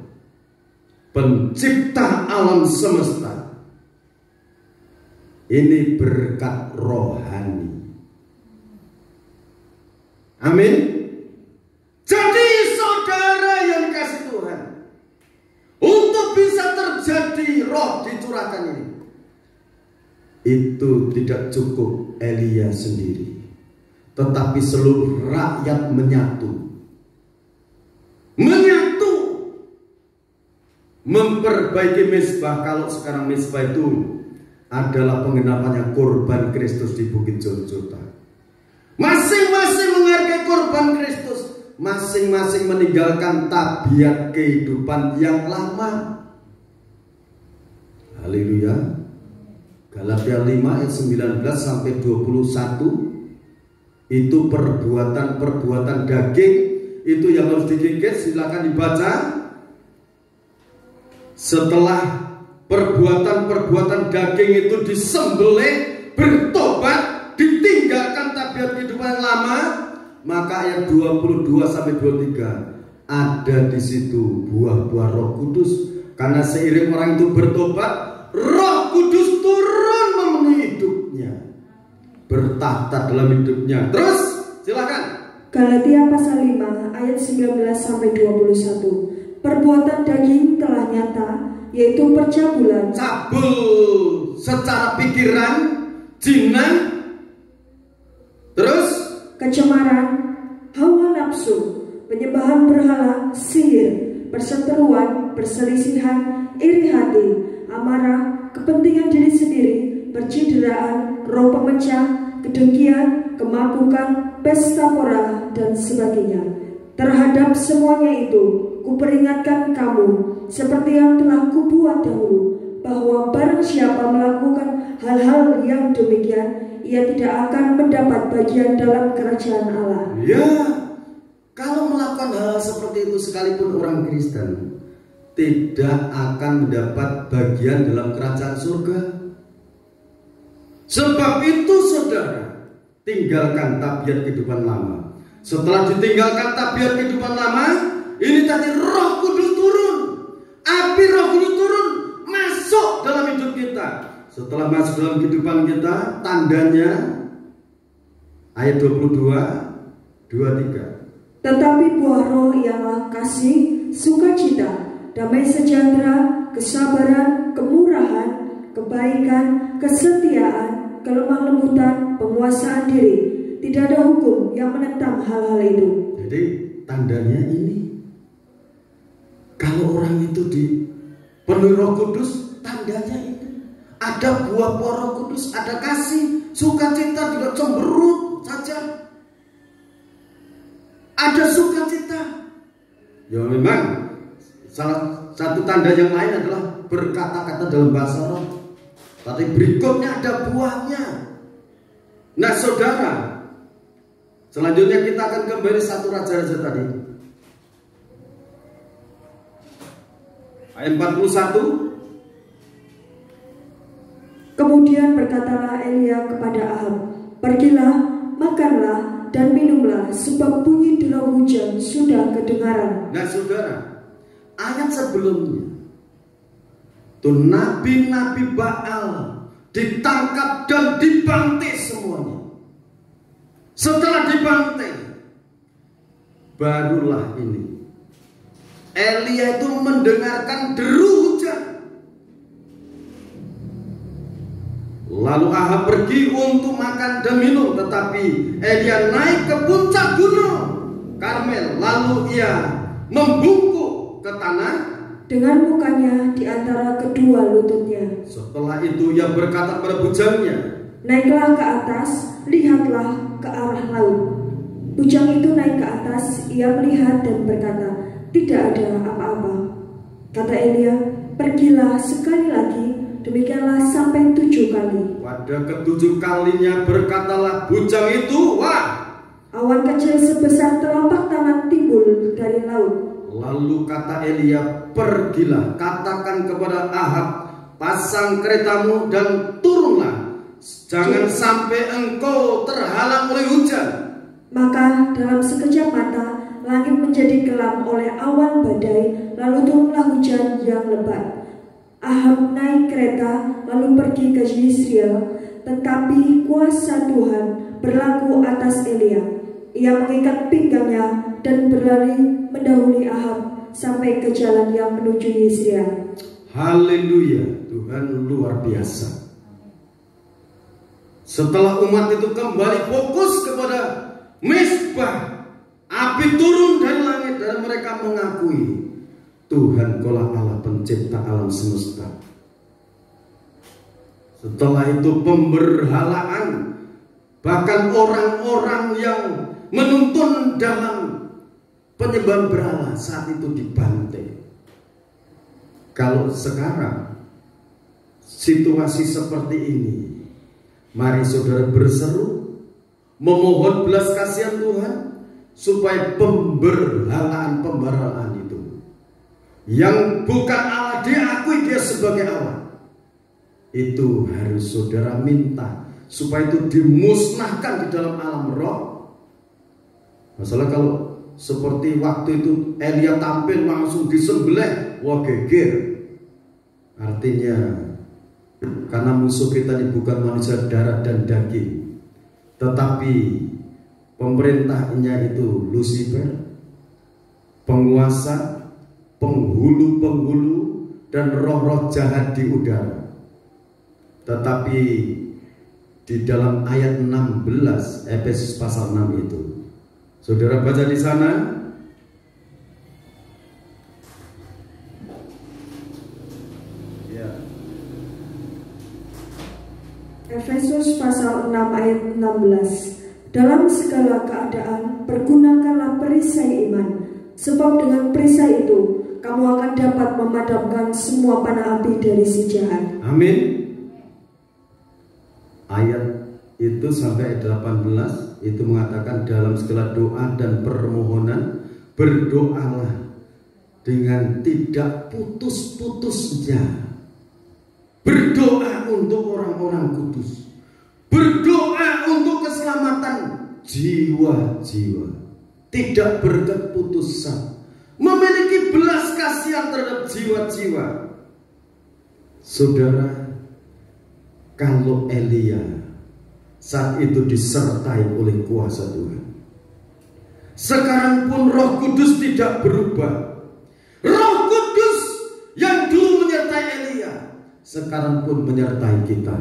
pencipta alam semesta. Ini berkat rohani. Amin. Jadi saudara yang dikasih Tuhan, untuk bisa terjadi roh dicurahkan ini, itu tidak cukup Elia sendiri, tetapi seluruh rakyat menyatu, memperbaiki mezbah. Kalau sekarang mezbah itu adalah penggenapannya korban Kristus di Bukit Golgota. Masing-masing menghargai korban Kristus, masing-masing meninggalkan tabiat kehidupan yang lama. Haleluya. Galatia 5 ayat 19 sampai 21. Itu perbuatan-perbuatan daging itu yang harus digigit. Silakan dibaca. Setelah perbuatan-perbuatan daging itu disembelih, bertobat, ditinggalkan tabiat kehidupan yang lama, maka ayat 22 sampai 23 ada di situ buah-buah Roh Kudus. Karena seiring orang itu bertobat, Roh Kudus turun memenuhi hidupnya, bertahta dalam hidupnya. Terus silakan. Galatia pasal 5 ayat 19 sampai 21. Perbuatan daging telah nyata, yaitu percabulan, cabul secara pikiran, zina, terus kecemaran, hawa nafsu, penyembahan berhala, sihir, perseteruan, perselisihan, iri hati, amarah, kepentingan diri sendiri, percideraan, roh pemecah, kedengkian, kemabukan, pesta pora, dan sebagainya. Terhadap semuanya itu kuperingatkan kamu, seperti yang telah kubuat dahulu, bahwa barang siapa melakukan hal-hal yang demikian, ia tidak akan mendapat bagian dalam kerajaan Allah. Ya, kalau melakukan hal seperti itu sekalipun orang Kristen, tidak akan mendapat bagian dalam kerajaan surga. Sebab itu saudara, tinggalkan tabiat kehidupan lama. Setelah ditinggalkan tabiat kehidupan lama, ini tadi Roh Kudus turun. Api Roh Kudus turun masuk dalam hidup kita. Setelah masuk dalam kehidupan kita, tandanya ayat 22, 23. Tetapi buah Roh ialah kasih, sukacita, damai sejahtera, kesabaran, kemurahan, kebaikan, kesetiaan, kelemah lembutan, penguasaan diri. Tidak ada hukum yang menentang hal-hal itu. Jadi tandanya ini, kalau orang itu dipenuhi Roh Kudus, tandanya ini ada buah-buah Roh Kudus, ada kasih, sukacita, tidak cemberut saja, ada sukacita. Ya memang salah satu tanda yang lain adalah berkata-kata dalam bahasa roh. Tapi berikutnya ada buahnya. Nah saudara, selanjutnya kita akan kembali 1 Raja-Raja tadi, ayat 41. Kemudian berkatalah Elia kepada Ahab, pergilah, makanlah, dan minumlah, sebab bunyi delau hujan sudah kedengaran. Nah saudara, ayat sebelumnya tuh nabi-nabi Baal ditangkap dan dibantai semuanya. Setelah dibantai, barulah ini Elia itu mendengarkan deru hujan. Lalu Ahab pergi untuk makan dan minum, tetapi Elia naik ke puncak gunung Karmel, lalu ia membungkuk ke tanah dengan mukanya di antara kedua lututnya. Setelah itu ia berkata pada bujangnya, naiklah ke atas, lihatlah ke arah laut. Bujang itu naik ke atas, ia melihat dan berkata, tidak ada apa-apa. Kata Elia, pergilah sekali lagi, demikianlah sampai 7 kali. Pada ke-7 kalinya berkatalah bujang itu, wah, awan kecil sebesar telapak tangan timbul dari laut. Lalu kata Elia, pergilah, katakan kepada Ahab, pasang keretamu dan turunlah, jangan sampai engkau terhalang oleh hujan. Maka dalam sekejap mata langit menjadi gelap oleh awan badai, lalu turunlah hujan yang lebat. Ahab naik kereta lalu pergi ke Yisrael, tetapi kuasa Tuhan berlaku atas Elia. Ia mengikat pinggangnya dan berlari mendahului Ahab sampai ke jalan yang menuju Yisrael. Haleluya, Tuhan luar biasa. Setelah umat itu kembali fokus kepada Mezbah, api turun dari langit dan mereka mengakui Tuhan kaulah Allah pencipta alam semesta. Setelah itu pemberhalaan, bahkan orang-orang yang menuntun dalam penyembahan berhala saat itu dibantai. Kalau sekarang situasi seperti ini, mari saudara berseru, memohon belas kasihan Tuhan supaya pemberhalaan itu yang bukan Allah diakui dia sebagai Allah, itu harus saudara minta supaya itu dimusnahkan di dalam alam roh. Masalah kalau seperti waktu itu Elia tampil langsung disembelih, wah geger. Artinya karena musuh kita ini bukan manusia darah dan daging, tetapi pemerintahnya itu Lucifer, penguasa, penghulu-penghulu, dan roh-roh jahat di udara. Tetapi di dalam ayat 16 Efesus pasal 6 itu, saudara baca di sana, Efesus pasal 6 ayat 16. Dalam segala keadaan pergunakanlah perisai iman, sebab dengan perisai itu kamu akan dapat memadamkan semua panah api dari si jahat. Amin. Ayat itu sampai 18 itu mengatakan dalam segala doa dan permohonan berdoalah dengan tidak putus-putusnya. Berdoa untuk orang-orang kudus, berdoa untuk keselamatan jiwa-jiwa, tidak berkeputusan, memiliki belas kasihan terhadap jiwa-jiwa. Saudara, kalau Elia saat itu disertai oleh kuasa Tuhan, sekarang pun Roh Kudus tidak berubah. Roh Kudus yang dulu menyertai Elia sekarang pun menyertai kita.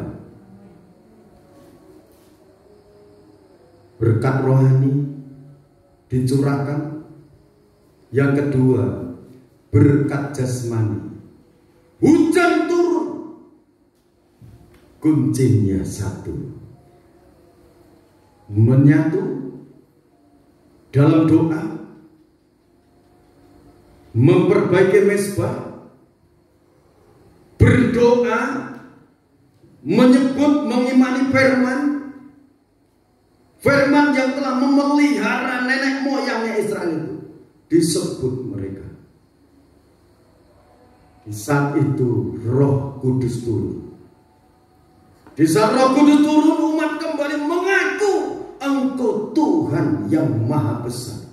Berkat rohani dicurahkan. Yang kedua, berkat jasmani. Hujan turun. Kuncinya satu, menyatu dalam doa, memperbaiki mezbah, berdoa, menyebut, mengimani firman yang telah memelihara nenek moyangnya Israel itu, disebut mereka. Di saat itu Roh Kudus turun. Di saat Roh Kudus turun, umat kembali mengaku, Engkau Tuhan yang Maha Besar,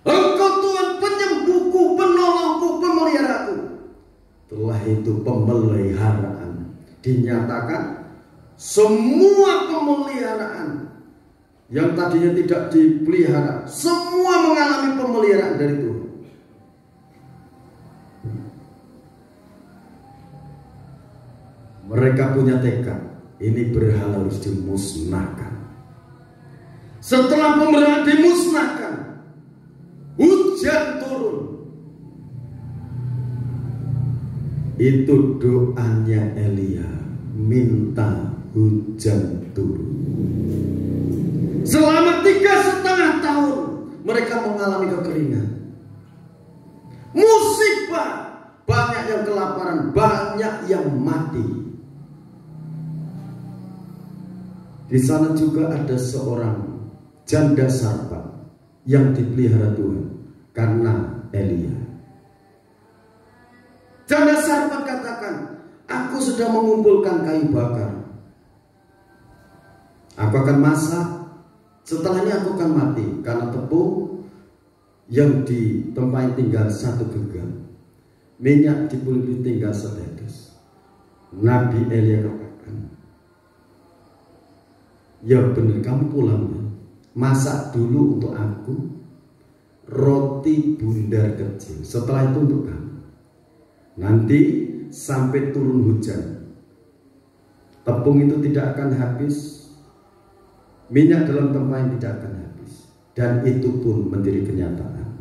Engkau Tuhan penyembuhku, penolongku, pemeliharaku. Setelah itu pemeliharaan dinyatakan. Semua pemeliharaan yang tadinya tidak dipelihara, semua mengalami pemeliharaan dari Tuhan. Mereka punya tekad, ini berhala harus dimusnahkan. Setelah pemeliharaan dimusnahkan, hujan turun. Itu doanya Elia, minta hujan turun. Selama 3,5 tahun mereka mengalami kekeringan, musibah, banyak yang kelaparan, banyak yang mati. Di sana juga ada seorang janda sarpat yang dipelihara Tuhan karena Elia. Janda sarpat katakan, aku sudah mengumpulkan kayu bakar. Aku akan masak. Setelahnya aku akan mati karena tepung yang di tempat tinggal 1 genggam, minyak di kulit tinggal setetes. Nabi Elia katakan, ya benar, kamu pulang, masak dulu untuk aku roti bundar kecil. Setelah itu untuk kamu. Nanti sampai turun hujan, tepung itu tidak akan habis, minyak dalam tempat yang tidak akan habis. Dan itu pun menjadi kenyataan.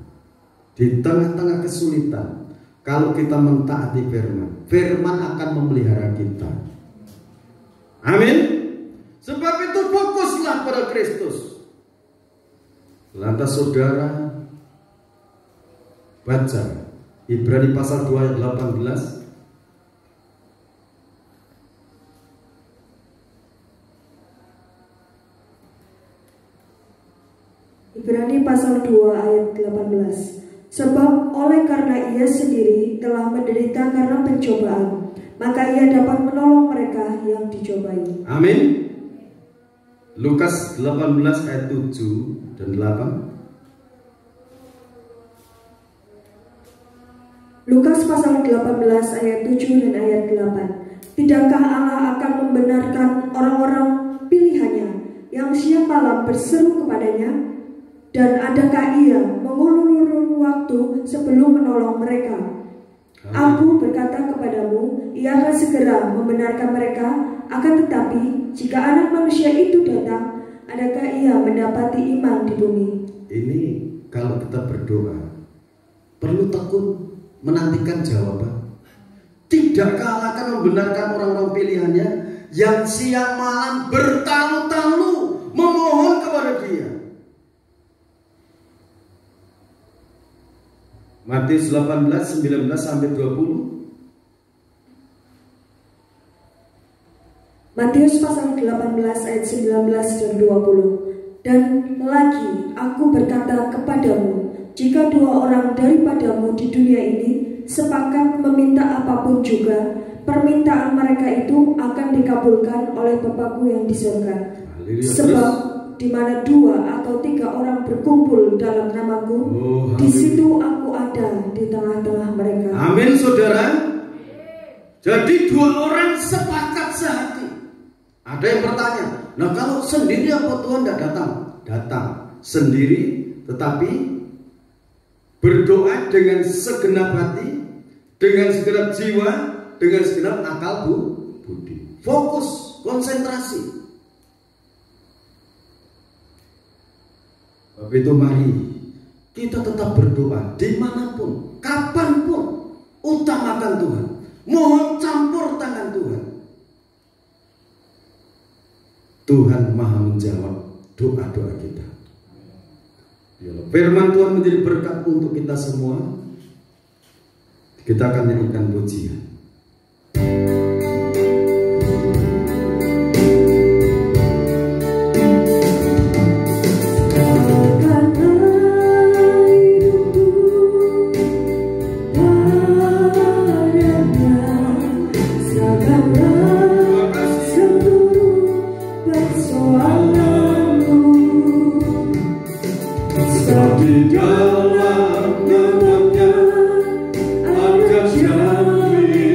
Di tengah-tengah kesulitan, kalau kita mentaati firman, firman akan memelihara kita. Amin. Sebab itu fokuslah pada Kristus. Lantas saudara baca Ibrani pasal 2 ayat 18. Ibrani pasal 2 ayat 18. Sebab oleh karena ia sendiri telah menderita karena pencobaan, maka ia dapat menolong mereka yang dicobai. Amin. Lukas 18 ayat 7 dan 8. Lukas pasal 18 ayat 7 dan ayat 8. Tidakkah Allah akan membenarkan orang-orang pilihannya yang siang malam berseru kepadanya? Dan adakah ia mengulur-ulur waktu sebelum menolong mereka? Aku berkata kepadamu, ia akan segera membenarkan mereka. Akan tetapi, jika anak manusia itu datang, adakah ia mendapati iman di bumi? Ini kalau kita berdoa perlu tekun menantikan jawaban. Tidakkah Allah akan membenarkan orang-orang pilihannya yang siang malam bertalu-talu memohon kepada Dia? Matius 18, 19 sampai 20. Matius pasal 18 ayat 19 dan 20. Dan lagi aku berkata kepadamu, jika dua orang daripadamu di dunia ini sepakat meminta apapun juga, permintaan mereka itu akan dikabulkan oleh Bapa-Ku yang di surga. Sebab di mana 2 atau 3 orang berkumpul dalam namaku, di situ aku ada di tengah-tengah mereka. Amin, saudara. Jadi 2 orang sepakat sehati. Ada yang bertanya, nah kalau sendiri apa Tuhan tidak datang? Datang sendiri, tetapi berdoa dengan segenap hati, dengan segenap jiwa, dengan segenap akal budi. Fokus, konsentrasi. Sebab itu mari kita tetap berdoa dimanapun, kapanpun. Utamakan Tuhan, mohon campur tangan Tuhan. Tuhan Maha menjawab doa-doa kita. Firman Tuhan menjadi berkat untuk kita semua. Kita akan nyanyikan pujian. Di dalam namanya ada jaminan.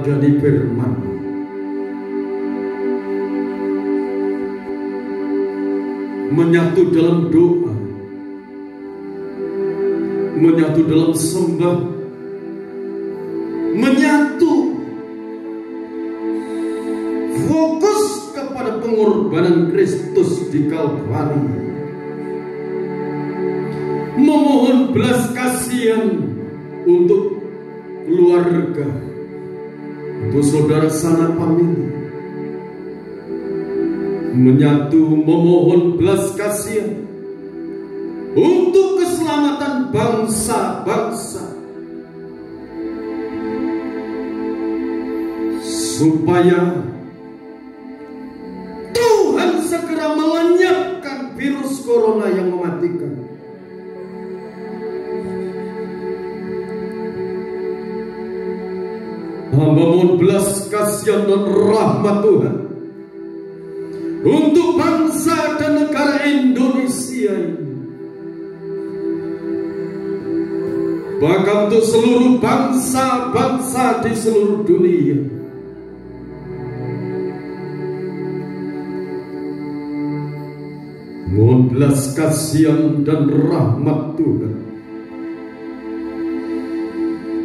meneladani firman, menyatu dalam doa, menyatu dalam sembah, menyatu fokus kepada pengorbanan Kristus di Kalvari, memohon belas kasihan untuk keluarga, untuk saudara sanak famili, menyatu memohon belas kasihan untuk keselamatan bangsa-bangsa, supaya Tuhan segera melenyapkan virus corona yang mematikan. Hamba mohon belas kasihan dan rahmat Tuhan untuk bangsa dan negara Indonesia ini, bahkan untuk seluruh bangsa-bangsa di seluruh dunia. Mohon belas kasihan dan rahmat Tuhan.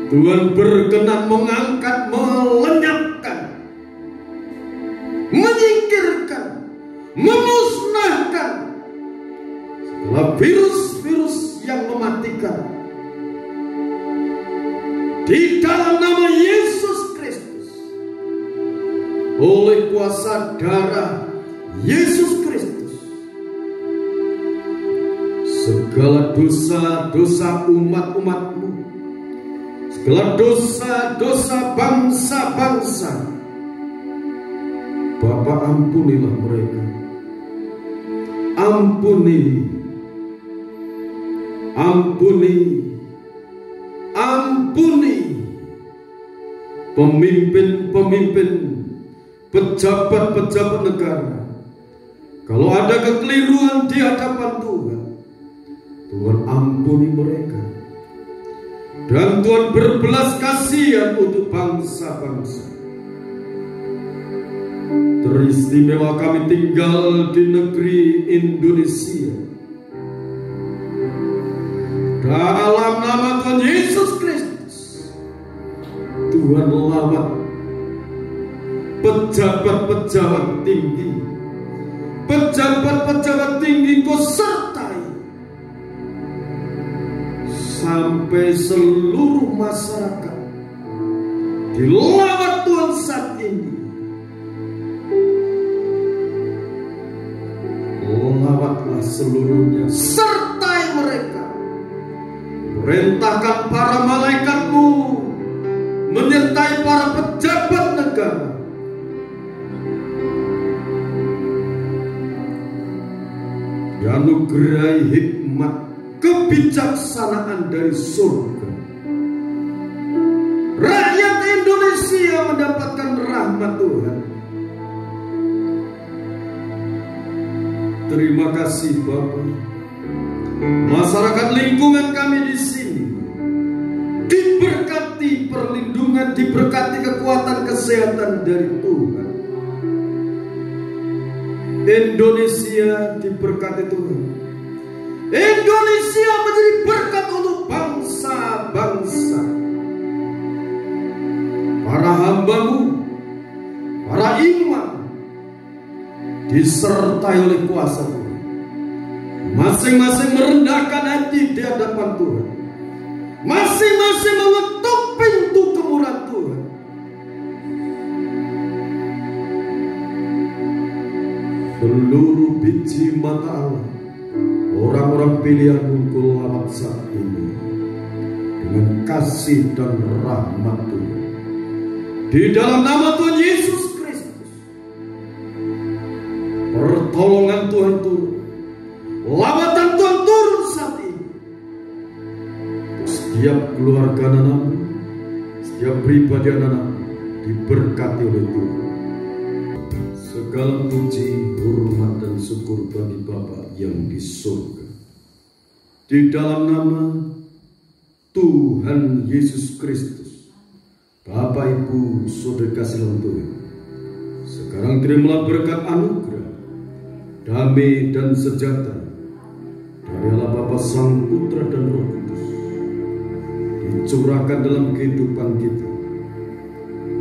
Tuhan berkenan mengangkat, melenyapkan, menyingkirkan, memusnahkan segala virus-virus yang mematikan di dalam nama Yesus Kristus, oleh kuasa darah Yesus Kristus. Segala dosa-dosa umat-umatmu, segala dosa-dosa bangsa-bangsa, Bapa, ampunilah mereka. Ampuni, ampuni, ampuni pemimpin-pemimpin, pejabat-pejabat negara. Kalau ada kekeliruan di hadapan Tuhan, Tuhan ampuni mereka. Dan Tuhan berbelas kasihan untuk bangsa-bangsa. Teristimewa kami tinggal di negeri Indonesia. Dalam nama Tuhan Yesus Kristus, Tuhan lawat pejabat-pejabat tinggi, pejabat-pejabat tinggi Kau sertai, sampai seluruh masyarakat dilawat Tuhan saat ini. Lawatlah seluruhnya, sertai mereka. Perintahkan para malaikat-Mu menyertai para pejabat negara. Dianugerahi hikmat, kebijaksanaan dari surga. Rakyat Indonesia mendapatkan rahmat Tuhan. Terima kasih Bapa. Masyarakat lingkungan kami di sini diberkati perlindungan, diberkati kekuatan kesehatan dari Tuhan. Indonesia diberkati Tuhan. Indonesia menjadi berkat untuk bangsa-bangsa. Para hamba-Mu, para imam, disertai oleh kuasa Tuhan. Masing-masing merendahkan hati di hadapan Tuhan. Masing-masing mengetuk pintu kemurahan Tuhan. Seluruh biji mata Allah, orang-orang pilihan-Mu Kau lawat saat ini dengan kasih dan rahmat Tuhan. Di dalam nama Tuhan Yesus Kristus, pertolongan Tuhan turun, lawatan Tuhan turun saat ini. Setiap keluarga anak-Mu, setiap pribadi anak-Mu diberkati oleh Tuhan. Segala puji, hormat dan syukur bagi Bapa yang di surga. Di dalam nama Tuhan Yesus Kristus, Bapak Ibu Saudara kasih dalam Tuhan, sekarang terimalah berkat anugerah, damai dan sejahtera dari Allah Bapa, Sang Putra dan Roh Kudus dicurahkan dalam kehidupan kita.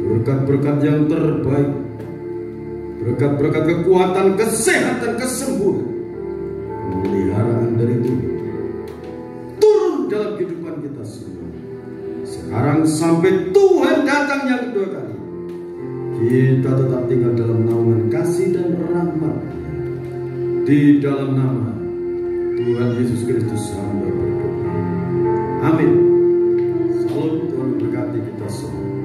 Berkat-berkat yang terbaik, berkat-berkat kekuatan, kesehatan, kesembuhan, pemeliharaan dari Tuhan turun dalam kehidupan kita semua. Sekarang sampai Tuhan datang yang kedua kali, kita tetap tinggal dalam naungan kasih dan rahmat. Di dalam nama Tuhan Yesus Kristus hamba berdoa. Amin. Salam, Tuhan berkati kita semua.